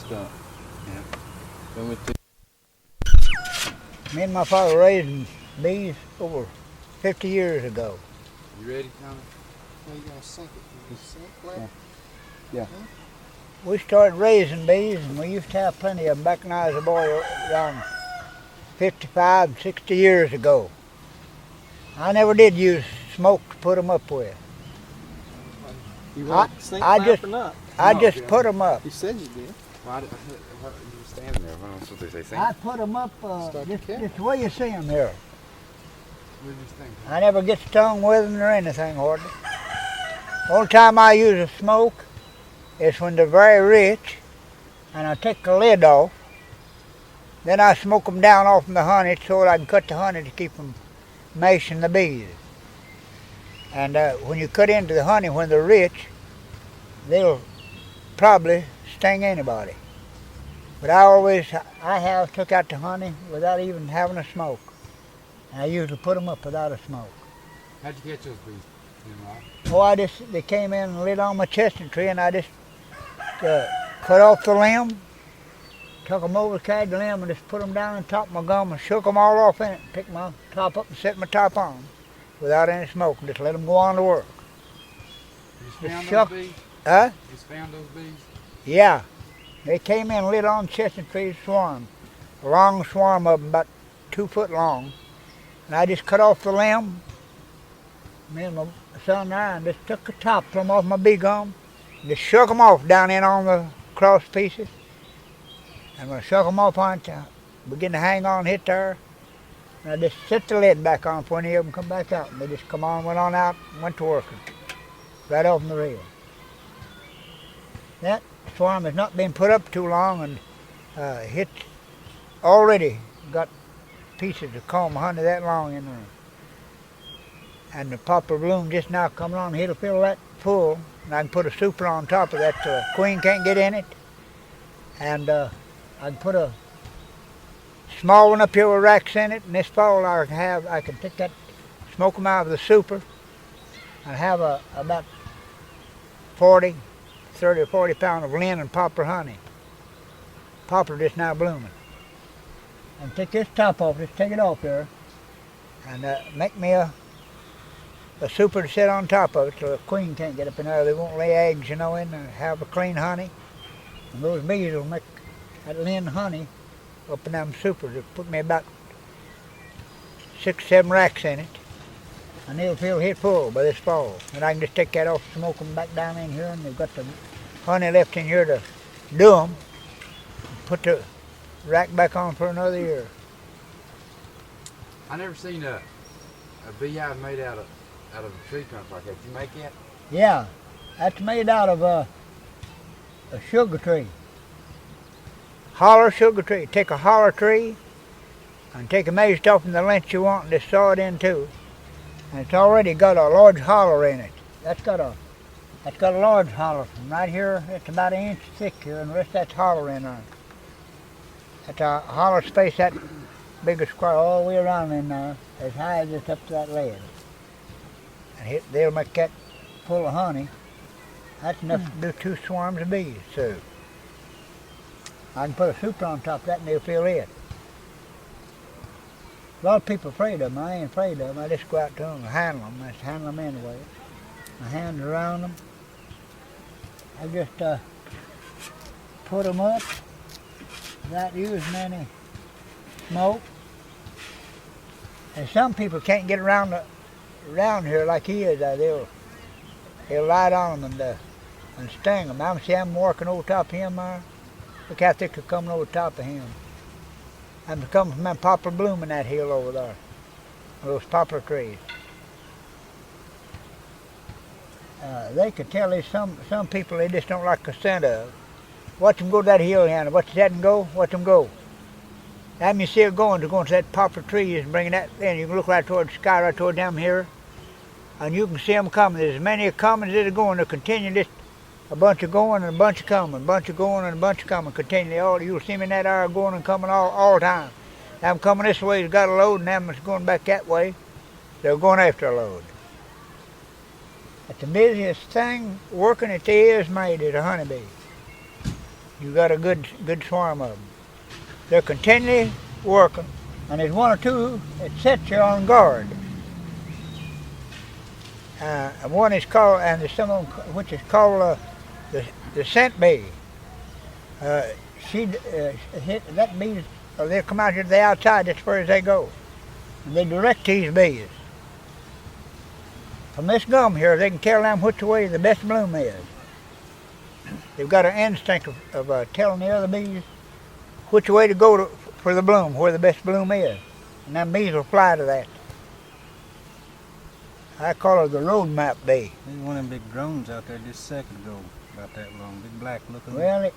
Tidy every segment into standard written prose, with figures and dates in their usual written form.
stump. Yeah. Then we took. Me and my father raised bees over 50 years ago. You ready, Tommy? Now you gotta sink it. Can you sink like? Yeah. Huh? We started raising bees, and we used to have plenty of them back when I was a boy, around 55, 60 years ago. I never did use smoke to put them up with. You want sink I lamp just- or not? I No, just yeah. put them up. You said you did. Why did you were standing there? That's what they say. Sing. I put them up Start the camera. just the way you see them here. What did you think? I never get stung with them or anything hardly. Only time I use a smoke is when they're very rich, and I take the lid off. Then I smoke them down off from the honey so that I can cut the honey to keep from mashing the bees. And when you cut into the honey when they're rich, they'll probably sting anybody. But I have took out the honey without even having a smoke. And I usually put them up without a smoke. How'd you catch those bees, Nimrod? Oh, they came in and lit on my chestnut tree, and I just cut off the limb, took them over, carried the limb, and just put them down on top of my gum and shook them all off in it, picked my top up and set my top on without any smoke, and just let them go on to work. You found Shuck. those bees? Huh? You found those bees? Yeah. They came in and lit on chestnut tree swarm, a long swarm of them, about 2 foot long. And I just cut off the limb, me and my son there, and just took the top from off my bee gum, and just shook them off down in on the cross pieces. And when I shook them off on it, begin to hang on, hit there, and I just set the lid back on for any of them come back out. And they just come on, went on out, and went to working, right off in the reel. That swarm has not been put up too long, and it's already got pieces of comb honey that long in there. And the poplar bloom just now coming on, it'll fill that full, and I can put a super on top of that so the queen can't get in it. And I can put a small one up here with racks in it, and this fall I can take that, smoke them out of the super, and have about 30 or 40 pounds of linen poplar honey. Poplar just now blooming. And take this top off, just take it off there, and make me a super to sit on top of it so the queen can't get up in there. They won't lay eggs, in there, have a clean honey. And those bees will make that linen honey up in them supers. It'll put me about 6 or 7 racks in it, and they'll feel hit full by this fall. And I can just take that off, smoke them back down in here, and they've got the honey left in here to do them. Put the rack back on for another year. I never seen a beehive made out of a tree trunk like that. Did you make it? Yeah, that's made out of a sugar tree. Holler sugar tree. Take a holler tree and take a measure off in the length you want and just saw it in two. And it's already got a large holler in it. That's got a large holler from right here. It's about 1 inch thick here, and the rest of that's holler in there. That's a holler space that big a square all the way around in there, as high as it's up to that lid. And they'll make that full of honey. That's enough to do 2 swarms of bees, so I can put a super on top of that and they'll fill it. A lot of people are afraid of them. I ain't afraid of them. I just go out to them and handle them. I just handle them anyway. My hands around them. I just put them up without using any smoke. And some people can't get around here like he is. They'll light on them and sting them. I'm working over top of him there. Look how thick they're coming over top of him. I'm coming from that poplar bloom in that hill over there. Those poplar trees. They could tell there's some people they just don't like the scent of. Watch them go to that hill, Hannah. Watch that and go. Watch them go. Time you see it going, they're going to that poplar trees and bringing that in. You can look right toward the sky, right toward down here, and you can see them coming. There's as many coming as they're going. They're continuing just a bunch of going and a bunch of coming, a bunch of going and a bunch of coming. Continually, you'll see them in that hour going and coming all the time. Them coming this way, has got a load, and them is going back that way. They're going after a load. But the busiest thing working at the ears made is a honeybee. you got a good swarm of them. They're continually working, and there's one or two that sits here on guard. And one is called, and there's some of them which is called the scent bee. That bee, they'll come out here to the outside as far as they go, and they direct these bees. From this gum here, they can tell them which way the best bloom is. They've got an instinct of telling the other bees which way to go for the bloom, where the best bloom is. And them bees will fly to that. I call her the road map bee. There's one of them big drones out there just a second ago, about that long, big black looking. Well,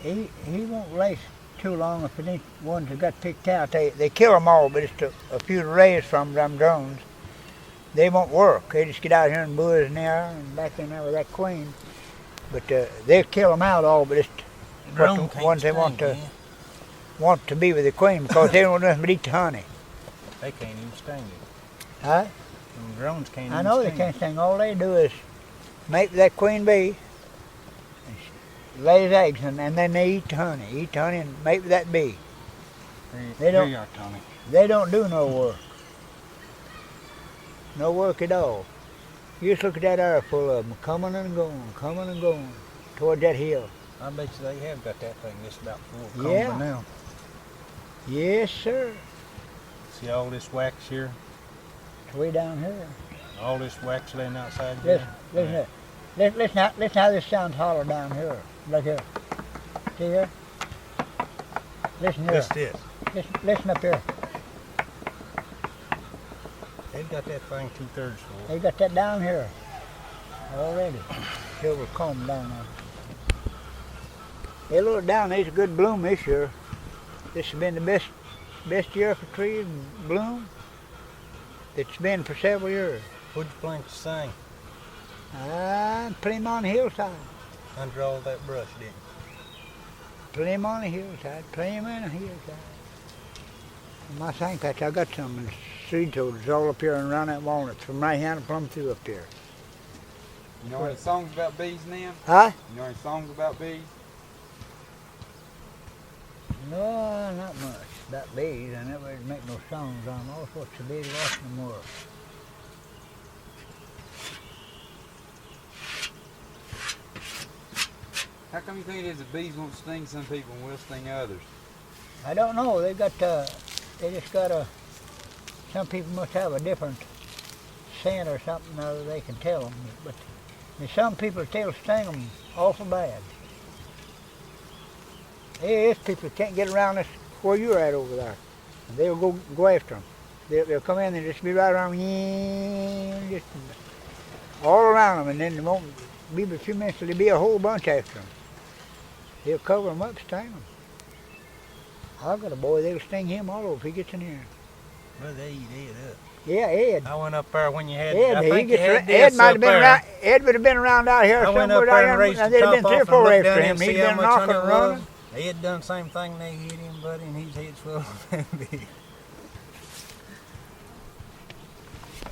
he won't last too long if any ones that got picked out. They kill them all, but it's a few to raise from them drones. They won't work. They just get out here and buzz in there and back in there with that queen. But they'll kill them out all, but it's what the ones they want to be with the queen, because they don't want nothing but eat the honey. They can't even sting it. Huh? Them drones can't even I know they can't sting. All they do is make that queen bee, and she lays eggs, and then they eat the honey and mate with that bee. They don't. Here you are, Tommy. They don't do no work. No work at all. You just look at that air full of them coming and going toward that hill. I bet you they have got that thing just about full of Yeah. comb by now. Yes, sir. See all this wax here? It's way down here. All this wax laying outside Listen, there? listen how this sounds hollow down here. Look here. See here? Listen here. What's this? Listen up here. They've got that thing 2/3 full. They got that down here already. Silver comb down there. They look down. There's a good bloom this year. This has been the best year for trees and bloom it's been for several years. What'd you plant to sing? I put him on the hillside. Under all that brush, didn't you? Put him on the hillside. Put him in the hillside. In my sand patch, I got some seed totals all up here and around that walnuts from right hand plumb through up there. You know any songs about bees, Nim? Huh? You know any songs about bees? No, not much. About bees, I never make no songs on all sorts of bees lost in the world. How come you think it is that bees won't sting some people and will sting others? I don't know. They just got some people must have a different scent or something or they can tell them. But there's some people still sting them awful bad. There's people that can't get around this where you're at over there. And they'll go after them. They'll come in and just be right around, just all around them, and then it won't be but a few minutes till there'll be a whole bunch after them. They'll cover them up, sting them. I've got a boy, they'll sting him all over if he gets in here. Well, they eat Ed up. Yeah, Ed. I went up there when you had. Ed, I think you had Ed this might up have been there. around. Ed would have been around out here I went somewhere up there down and there. raised And the there'd have top been 3 or off 4 and looked after down him. and He'd see how been much knocking honey and it was. running. Ed done the same thing. They hit him, buddy, and his head's full of bees.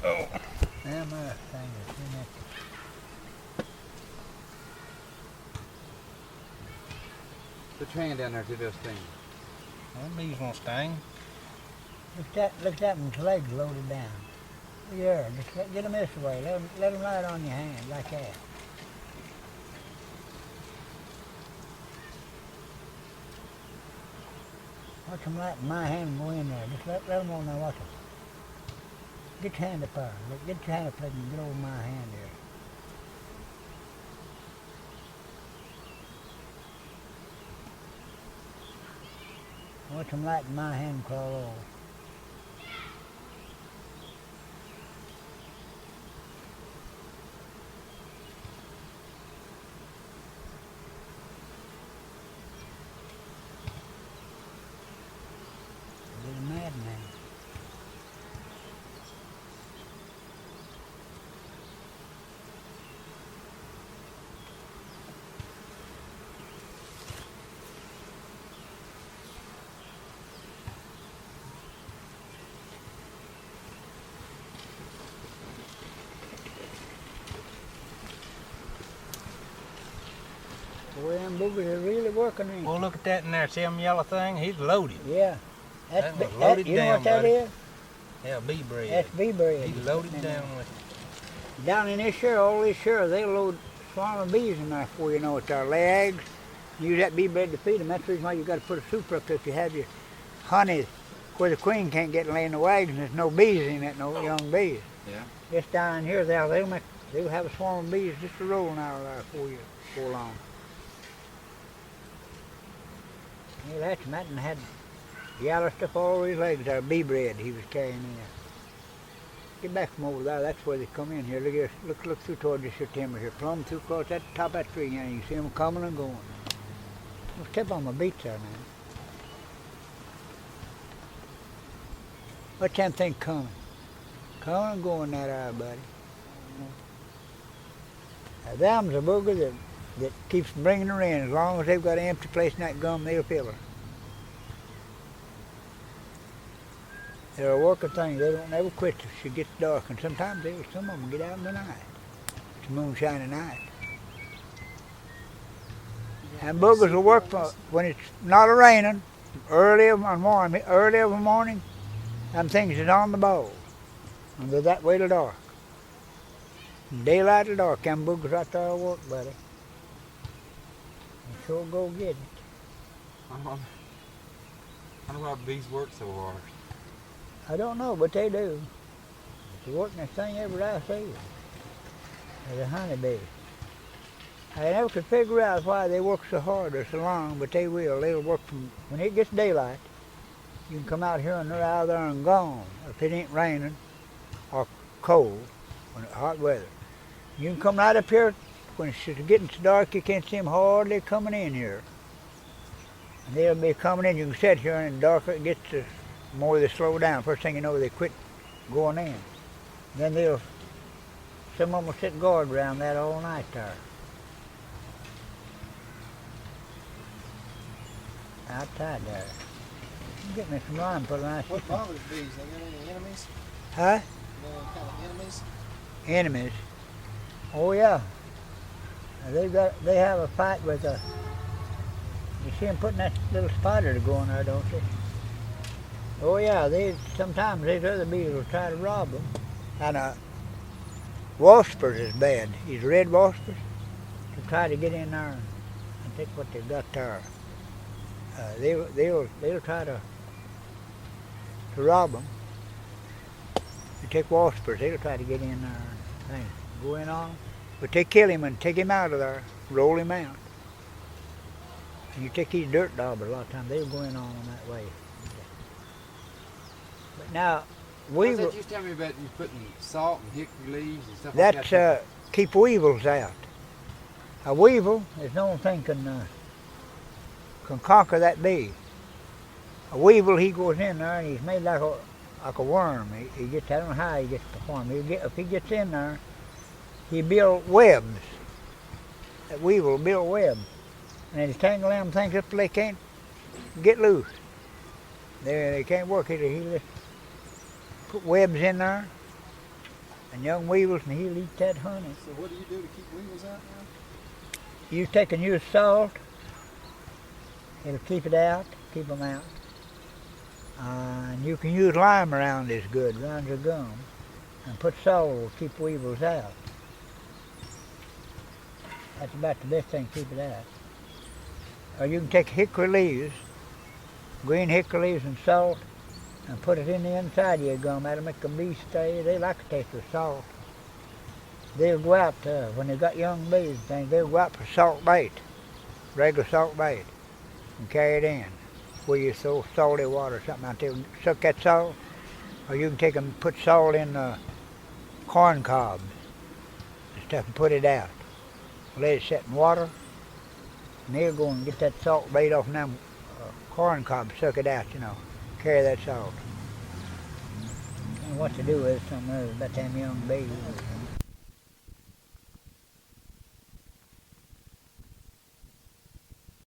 Oh. Yeah, my fingers. Put your hand down there to this thing. Them bees won't sting. Look at that one's legs loaded down. Yeah, just get them this way. Let them lie on your hand like that. Watch them light in my hand and go in there. Just let them on there, watch them. Get your hand up there. Get your hand up there and get over my hand there. Watch them light in my hand and crawl over. Little madman. them boogers are really working in. Well, look at that in there. See them yellow thing? He's loaded. Yeah. That was loaded you know down, what that buddy. is? Yeah, bee bread. That's bee bread. He's loaded And, down with it. Down in this shore, all this shore, they'll load swarm of bees in there before you know it. Their legs. Use that bee bread to feed them. That's the reason why you got to put a super up there if you have your honey where the queen can't get and lay in the wagon. There's no bees in it, no young bees. Yeah. Just down here, they'll have a swarm of bees just a rolling out of there before long. Yeah, that's Matt had yellow stuff all over his legs there, bee bread he was carrying in. Get back from over there, that's where they come in here. Look here, look through towards this here timber here, plumb through across that top of that tree, and you see them coming and going. Don't step on my beats there, man. What's that thing coming? Coming and going that eye, buddy. Now, them's a booger that keeps bringing her in. As long as they've got an empty place in that gum, they'll fill her. They're a working thing. They don't never quit till she gets dark. And sometimes some of them get out in the night. It's moonshine night. And boogers will work when it's not raining, early of the morning, them things is on the bowl. And they're that way till dark. From daylight to dark, them boogers right there will work, buddy. And sure go get it. I wonder why bees work so hard. I don't know, but they do. It's the workingest thing ever I see. As a honeybee. I never could figure out why they work so hard or so long, but they will. They'll work from, when it gets daylight, you can come out here and they're out there and gone. If it ain't raining or cold, when it's hot weather. You can come right up here, when it's getting so dark you can't see them hardly coming in here. And they'll be coming in, you can sit here and the darker it gets, the more they slow down. First thing you know, they quit going in. Then some of them will sit guard around that all night there. Outside there. Get me some lime, put a nice. What bothers bees? They got any enemies? Huh? Any kind of enemies? Enemies. Oh yeah. They have a fight with a. You see them putting that little spider to go in there, don't you? Oh yeah, sometimes these other bees will try to rob them. And waspers is bad. These red waspers to try to get in there and take what they've got there. They'll try to rob them. They take waspers. They'll try to get in there and go in on them. But they kill him and take him out of there, roll him out. And you take these dirt daubers, a lot of times they'll go in on them that way. But now, What's that you tell me about you putting salt and hickory leaves and stuff like that? that's keep weevils out. A weevil is no one thing can conquer that bee. A weevil, he goes in there and he's made like a worm. He gets, I don't know how he gets to form. If he gets in there, he builds webs. That weevil will build webs. And he tangle them things up till they can't get loose. They can't work it. He'll just put webs in there and young weevils, and he'll eat that honey. So what do you do to keep weevils out now? You take and use salt. It'll keep it out, keep them out. And you can use lime around this good, around your gum. And put salt will keep weevils out. That's about the best thing to keep it out. Or you can take hickory leaves, green hickory leaves and salt, and put it in the inside of your gum. That'll make the bees stay. They like to taste the salt. They'll go out, when they've got young bees, they'll go out for salt bait, regular salt bait, and carry it in. Where you throw salty water or something out there, suck that salt. Or you can take and put salt in corn cobs and stuff and put it out. Let it set in water, and they'll go and get that salt bait off them corn cobs, suck it out, carry that salt. And what to do with something about them young bees.